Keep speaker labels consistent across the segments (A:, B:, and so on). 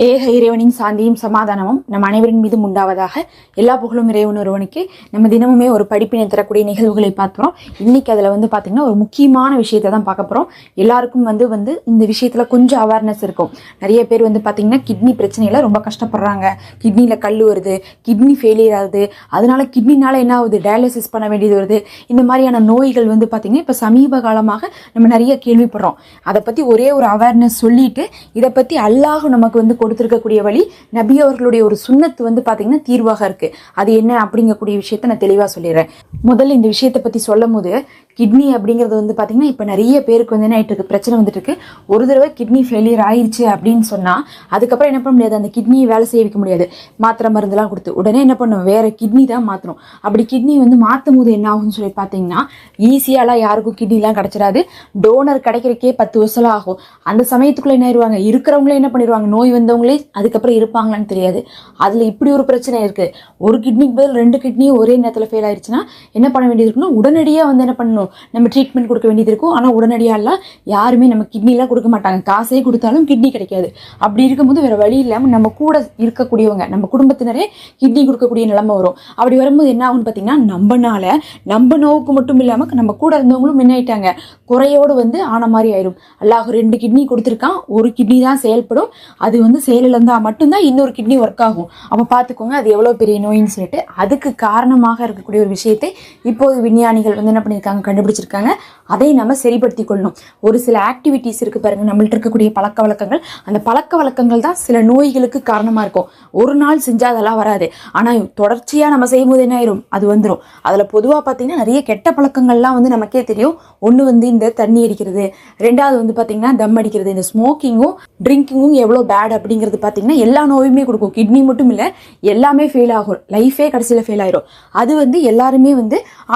A: ஏக இறைவனின் சாந்தியும் சமாதானமும் நம் அனைவரின் மீதும் உண்டாவதாக. எல்லா புகழும் இறைவன் ஒருவனுக்கு. நம்ம தினமுமே ஒரு படிப்பினை தரக்கூடிய நிகழ்வுகளை பார்த்துறோம். இன்னைக்கு அதில் பார்த்தீங்கன்னா ஒரு முக்கியமான விஷயத்தை தான் பார்க்க போகிறோம். எல்லாருக்கும் வந்து இந்த விஷயத்தில் கொஞ்சம் அவேர்னஸ் இருக்கும். நிறைய பேர் பார்த்தீங்கன்னா கிட்னி பிரச்சனையில் ரொம்ப கஷ்டப்படுறாங்க. கிட்னியில் கல் வருது, கிட்னி ஃபெயிலியர் ஆகுது, அதனால கிட்னினால என்ன ஆகுது, டயாலிசிஸ் பண்ண வேண்டியது வருது. இந்த மாதிரியான நோய்கள் பார்த்தீங்கன்னா இப்போ சமீப காலமாக நம்ம நிறைய கேள்விப்படுறோம். அதை பற்றி ஒரே ஒரு அவேர்னஸ் சொல்லிட்டு இதை பற்றி அல்லாஹ் நமக்கு கொடுத்திருக்கக்கூடிய வழி, நபி அவர்களுடைய ஒரு சுன்னத்து பார்த்தீங்கன்னா தீர்வாக இருக்கு. அது என்ன அப்படிங்கக்கூடிய விஷயத்த நான் தெளிவாக சொல்லிடுறேன். முதல்ல இந்த விஷயத்தை பற்றி சொல்லும் போது, கிட்னி அப்படிங்கிறது பார்த்தீங்கன்னா இப்போ நிறைய பேருக்கு என்ன ஆயிட்டு இருக்கு, பிரச்சனை வந்துட்டு இருக்கு. ஒரு தடவை கிட்னி ஃபெயிலியர் ஆயிடுச்சு அப்படின்னு சொன்னா அதுக்கப்புறம் என்ன பண்ண முடியாது, அந்த கிட்னியை வேலை செய்ய வைக்க முடியாது. மாத்திரை மருந்துலாம் கொடுத்து உடனே என்ன பண்ணும், வேற கிட்னி தான் மாற்றணும். அப்படி கிட்னி மாற்றும் போது என்ன ஆகும்னு சொல்லி பார்த்தீங்கன்னா, ஈஸியாலாம் யாருக்கும் கிட்னிலாம் கிடைச்சிடாது. டோனர் கிடைக்கிறக்கே 10 வருஷம் ஆகும். அந்த சமயத்துக்குள்ள என்ன ஆயிடுவாங்க, இருக்கிறவங்களே என்ன பண்ணிடுவாங்க, நோய் வந்தவங்களே அதுக்கப்புறம் இருப்பாங்களான்னு தெரியாது. அதுல இப்படி ஒரு பிரச்சனை இருக்கு. ஒரு கிட்னிக்கு பதில் 2 கிட்னியும் ஒரே நேரத்தில் ஃபெயில் ஆயிடுச்சுன்னா என்ன பண்ண வேண்டியது இருக்குன்னா, உடனடியாக என்ன பண்ணணும், நம்ம ட்ரீட்மெண்ட் கொடுக்க வேண்டியது இருக்கும். ஆனால் உடனடியாலாம் யாருமே நம்ம கிட்னிலாம் கொடுக்க மாட்டாங்க. காசே கொடுத்தாலும் கிட்னி கிடைக்காது. அப்படி இருக்கும்போது வேற வழி இல்லாமல் நம்ம கூட இருக்கக்கூடியவங்க, நம்ம குடும்பத்தினரே கிட்னி கொடுக்கக்கூடிய நிலைமை வரும். அப்படி வரும்போது என்ன ஆகும்னு பார்த்தீங்கன்னா, நம்ம நோவுக்கு மட்டும் இல்லாமல் நம்ம கூட இருந்தவங்களும் என்ன ஆயிட்டாங்க, குறையோடு ஆன மாதிரி ஆயிரும். அல்லாஹ் 2 கிட்னி கொடுத்துருக்கான், ஒரு கிட்னி தான் செயல்படும். அது செயலில் இருந்தால் மட்டும்தான் இன்னொரு கிட்னி ஒர்க் ஆகும். அப்போ பார்த்துக்கோங்க அது எவ்வளோ பெரிய நோயின்னு சொல்லிட்டு. அதுக்கு காரணமாக இருக்கக்கூடிய ஒரு விஷயத்தை இப்போது விஞ்ஞானிகள் என்ன பண்ணியிருக்காங்க, கண்டுபிடிச்சிருக்காங்க. அதை நம்ம சரிப்படுத்தி கொள்ளணும். ஒரு சில ஆக்டிவிட்டிஸ் இருக்கு பாருங்க, நம்மள்ட்ட இருக்கக்கூடிய பழக்க வழக்கங்கள், அந்த பழக்க வழக்கங்கள் தான் சில நோய்களுக்கு காரணமா இருக்கும். ஒரு நாள் செஞ்சா அதெல்லாம் வராது, ஆனா தொடர்ச்சியா நம்ம செய்யும் போது என்ன ஆயிரும், அது வந்துடும். அதுல பொதுவா பாத்தீங்கன்னா நிறைய கெட்ட பழக்கங்கள்லாம் நமக்கே தெரியும். ஒண்ணு இந்த தண்ணி அடிக்கிறது, ரெண்டாவது பாத்தீங்கன்னா தம் அடிக்கிறது. இந்த ஸ்மோக்கிங்கும் ட்ரிங்கிங்கும் எவ்வளவு பேட் அப்படிங்கிறது பாத்தீங்கன்னா எல்லா நோயுமே கொடுக்கும். கிட்னி மட்டும் இல்ல, எல்லாமே ஃபெயில் ஆகும். லைஃபே கடைசியில ஃபெயில் ஆயிரும். அது எல்லாருமே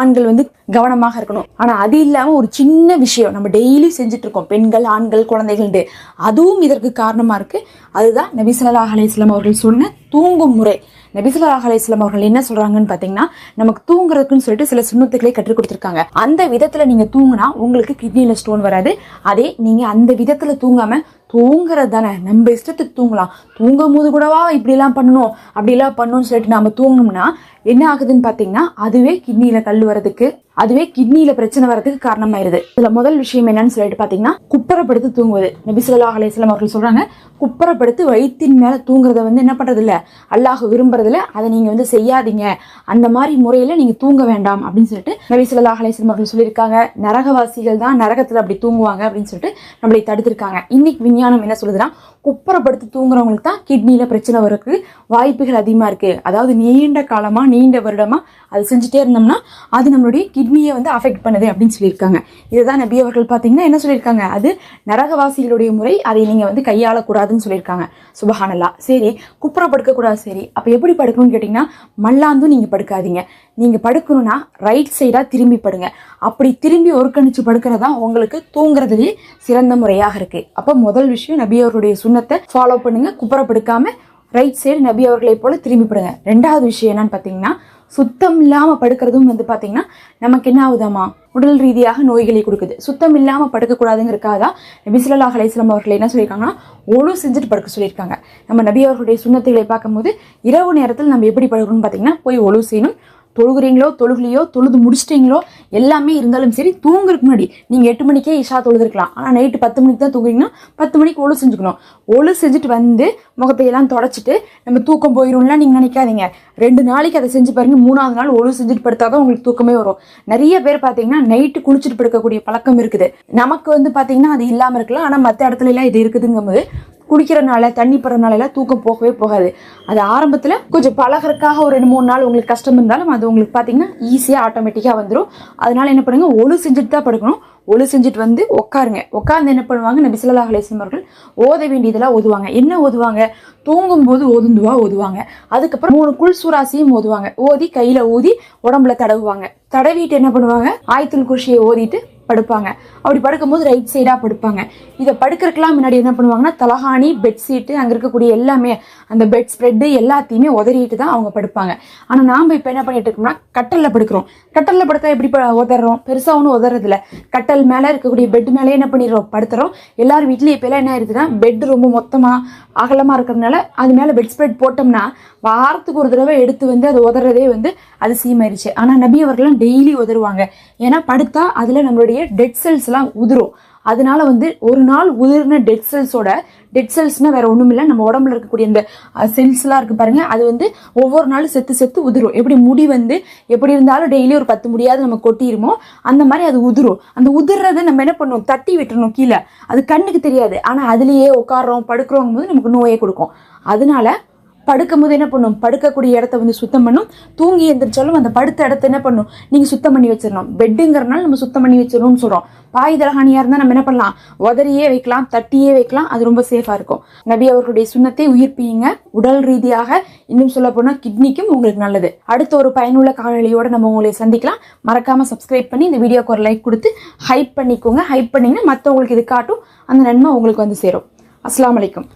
A: ஆண்கள் கவனமாக இருக்கணும். ஆனா அது இல்லாம ஒரு சின்ன விஷயம் நம்ம டெய்லி செஞ்சுட்டு இருக்கோம், பெண்கள் ஆண்கள் குழந்தைகள், அதுவும் இதற்கு காரணமா இருக்கு. அதுதான் நபி ஸல்லல்லாஹு அலைஹி வஸல்லம் அவர்கள் சொன்ன தூங்கும் முறை. நபி ஸல்லல்லாஹு அலைஹி வஸல்லம் அவர்கள் என்ன சொல்றாங்கன்னு பாத்தீங்கன்னா, நமக்கு தூங்குறதுக்குன்னு சொல்லிட்டு சில சுன்னத்துக்களை கற்றுக் கொடுத்திருக்காங்க. அந்த விதத்துல நீங்க தூங்குனா உங்களுக்கு கிட்னில ஸ்டோன் வராது. அதே நீங்க அந்த விதத்துல தூங்காம, தூங்குறது தானே, நம்ம இஷ்டத்துக்கு தூங்கலாம். தூங்கும் போது கூடவா இப்படிலாம் பண்ணணும் அப்படிலாம் பண்ணணும்னு சொல்லிட்டு நாம தூங்கணும்னா என்ன ஆகுதுன்னு பாத்தீங்கன்னா, அதுவே கிட்னில கல் வரதுக்கு, அதுவே கிட்னில பிரச்சனை வரதுக்கு காரணமாயிருது. இதுல முதல் விஷயம் என்னன்னு சொல்லிட்டு பாத்தீங்கன்னா, குப்புறப்படுத்து தூங்குவது. நபி ஸல்லல்லாஹு அலைஹி வஸல்லம் அவர்கள் சொல்றாங்க, குப்புறப்படுத்து வயிற்றின் மேல தூங்குறத என்ன பண்றது இல்ல, அல்லாஹ் விரும்புறதுல, அதை நீங்க செய்யாதீங்க. அந்த மாதிரி முறையில நீங்க தூங்க வேண்டாம் அப்படின்னு சொல்லிட்டு நபி ஸல்லல்லாஹு அலைஹி வஸல்லம் அவர்கள் சொல்லியிருக்காங்க. நரகவாசிகள் தான் நரகத்துல அப்படி தூங்குவாங்க அப்படின்னு சொல்லிட்டு நம்மளை தடுத்திருக்காங்க. இன்னைக்கு விஞ்ஞானம் என்ன சொல்லுதுன்னா, குப்புறப்படுத்தி தூங்குறவங்களுக்கு தான் கிட்னில பிரச்சனை வரக்கு வாய்ப்புகள் அதிகமா இருக்கு. அதாவது நீண்ட காலமா, நீண்ட வருடமா அது செஞ்சுட்டே இருந்தோம்னா அது நம்மளுடைய கிட்னியை அஃபெக்ட் பண்ணுது அப்படின்னு சொல்லியிருக்காங்க. இதுதான் நபி அவர்கள் பாத்தீங்கன்னா என்ன சொல்லியிருக்காங்க, அது நரகவாசிகளுடைய முறை, அதை நீங்க கையாளக்கூடாதுன்னு சொல்லியிருக்காங்க. சுபஹானல்லாஹ். சரி, குப்புறப்படுக்க கூடாது. சரி, அப்ப எப்படி படுக்கணும்னு கேட்டீங்கன்னா, மல்லாந்தும் நீங்க படுக்காதீங்க. நீங்க படுக்கணும்னா ரைட் சைடா திரும்பி படுங்க. அப்படி திரும்பி ஒருக்கணிச்சு படுக்கிறதா உங்களுக்கு தூங்குறதுலேயே சிறந்த முறையாக இருக்கு. அப்ப முதல் விஷயம், நபி அவர்களுடைய சுன்னத்தை ஃபாலோ பண்ணுங்க. குப்புறப்படுக்காம ரைட் சைடு நபி அவர்களை போல திரும்பி படுங்க. ரெண்டாவது விஷயம் என்னன்னு பாத்தீங்கன்னா, சுத்தம் இல்லாம படுக்கிறதும் பாத்தீங்கன்னா நமக்கு என்ன ஆகுதாமா, உடல் ரீதியாக நோய்களை கொடுக்குது. சுத்தம் இல்லாம படுக்க கூடாதுங்கிறதுக்காக நபி ஸல்லல்லாஹு அலைஹி வஸல்லம் அவர்கள் என்ன சொல்லியிருக்காங்கன்னா, ஒழு செஞ்சுட்டு படுக்க சொல்லியிருக்காங்க. நம்ம நபி அவர்களுடைய சுன்னத்துகளை பார்க்கும்போது இரவு நேரத்தில் நம்ம எப்படி படுக்கணும்னு பாத்தீங்கன்னா, போய் ஒழு செய்யணும். தொழுகிறீங்களோ தொழுகலையோ, தொழுது முடிச்சிட்டீங்களோ, எல்லாமே இருந்தாலும் சரி, தூங்குறதுக்கு முன்னாடி நீங்க 8 மணிக்கே இஷா தொழுதுருக்கலாம். ஆனா நைட்டு 10 மணிக்கு தான் தூங்குறீங்கன்னா 10 மணிக்கு ஒழு செஞ்சுக்கணும். ஒழு செஞ்சுட்டு முகத்தையெல்லாம் தொடச்சிட்டு நம்ம தூக்கம் போயிரும்லாம் நீங்க நினைக்காதீங்க. 2 நாளைக்கு அதை செஞ்சு பாருங்க. 3ஆவது நாள் ஒழு செஞ்சுட்டு படுத்தாதான் உங்களுக்கு தூக்கமே வரும். நிறைய பேர் பாத்தீங்கன்னா நைட்டு குளிச்சுட்டு படுக்கக்கூடிய பழக்கம் இருக்குது. நமக்கு பாத்தீங்கன்னா அது இல்லாம இருக்கலாம், ஆனா மற்ற இடத்துல எல்லாம் இது இருக்குதுங்கும் போது குடிக்கிறனால, தண்ணி படுறதுனால எல்லாம் தூக்கம் போகவே போகாது. அது ஆரம்பத்துல கொஞ்சம் பழகிறதுக்காக ஒரு 2-3 நாள் உங்களுக்கு கஷ்டம் இருந்தாலும் அது உங்களுக்கு பாத்தீங்கன்னா ஈஸியா ஆட்டோமேட்டிக்கா வந்துடும். அதனால என்ன பண்ணுங்க, ஒழு செஞ்சுட்டு தான் படுக்கணும். ஒழு செஞ்சுட்டு உட்காருங்க. உட்கார்ந்து என்ன பண்ணுவாங்க, நபி ஸல்லல்லாஹு அலைஹி வஸல்லம் அவர்கள் ஓத வேண்டியதெல்லாம் ஓதுவாங்க. என்ன ஓதுவாங்க, தூங்கும் போது ஓதுந்துவா ஓதுவாங்க. அதுக்கப்புறம் 3 குல் சூராசியும் ஓதுவாங்க. ஓதி கையில ஊதி உடம்புல தடவுவாங்க. தடவிட்டு என்ன பண்ணுவாங்க, ஆயத்துல் குர்சியை ஓதிட்டு படுப்பாங்க. அப்படி படுக்கும்போது ரைட் சைடாக படுப்பாங்க. இதை படுக்கிறதுக்கெல்லாம் முன்னாடி என்ன பண்ணுவாங்கன்னா தலகாணி, பெட்ஷீட்டு, அங்கே இருக்கக்கூடிய எல்லாமே அந்த பெட் ஸ்ப்ரெட்டு எல்லாத்தையுமே உதறிட்டு தான் அவங்க படுப்பாங்க. ஆனால் நாம் இப்போ என்ன பண்ணிட்டு இருக்கோம்னா கட்டலில் படுக்கிறோம். கட்டலில் படுத்தா எப்படி உதறோம்? பெருசாக ஒன்றும் உதறதில்ல. கட்டல் மேலே இருக்கக்கூடிய பெட் மேலே என்ன பண்ணிடுறோம்? படுத்துறோம். எல்லாரும் வீட்லேயும் இப்போலாம் என்ன ஆயிருதுன்னா பெட் ரொம்ப மொத்தமாக அகலமாக இருக்கிறதுனால அது மேலே பெட் ஸ்ப்ரெட் போட்டோம்னா வாரத்துக்கு ஒரு தடவை எடுத்து வந்து அது உதறதே வந்து அதிசயமாயிருச்சு. ஆனால் நபி அவர்கள்லாம் டெய்லி உதறுவாங்க. ஏன்னா படுத்தா அதில் நம்மளுடைய டெட் செல்ஸ்லாம் உதிரும். அதனால வந்து ஒரு நாள் உதிர்ன டெட் செல்ஸ்னால் வேற ஒன்றும் இல்லை, நம்ம உடம்புல இருக்கக்கூடிய இந்த செல்ஸ்லாம் இருக்கு பாருங்க, அது வந்து ஒவ்வொரு நாளும் செத்து உதிரும். எப்படி முடி வந்து எப்படி இருந்தாலும் டெய்லி ஒரு 10 முடியாவது நம்ம கொட்டிடுமோ அந்த மாதிரி அது உதிரும். அந்த உதிர்றதை நம்ம என்ன பண்ணுவோம்? தட்டி விட்டுறணும் கீழே. அது கண்ணுக்கு தெரியாது, ஆனால் அதுலேயே உட்காரோம் படுக்கிறோங்கும் போது நமக்கு நோயை கொடுக்கும். அதனால படுக்கும் போது என்ன பண்ணும்? படுக்கக்கூடிய இடத்த வந்து சுத்தம் பண்ணும். தூங்கி எந்திரிச்சாலும் அந்த படுத்த இடத்த என்ன பண்ணும்? நீங்க சுத்தம் பண்ணி வச்சிடணும். பெட்டுங்கிறனால நம்ம சுத்தம் பண்ணி வச்சிடணும்னு சொல்றோம். பாய் தலகாணியா இருந்தா நம்ம என்ன பண்ணலாம்? உதறியே வைக்கலாம், தட்டியே வைக்கலாம். அது ரொம்ப சேஃபா இருக்கும். நபி அவர்களுடைய சுன்னத்தை உயிர்ப்பியுங்க. உடல் ரீதியாக இன்னும் சொல்ல போனா கிட்னிக்கும் உங்களுக்கு நல்லது. அடுத்த ஒரு பயனுள்ள காணொலியோட நம்ம உங்களை சந்திக்கலாம். மறக்காம சப்ஸ்கிரைப் பண்ணி இந்த வீடியோக்கு ஒரு லைக் கொடுத்து ஹைப் பண்ணிக்கோங்க. ஹைப் பண்ணீங்கன்னா மற்றவங்களுக்கு இது காட்டும், அந்த நன்மை உங்களுக்கு வந்து சேரும். அஸ்ஸலாமு அலைக்கும்.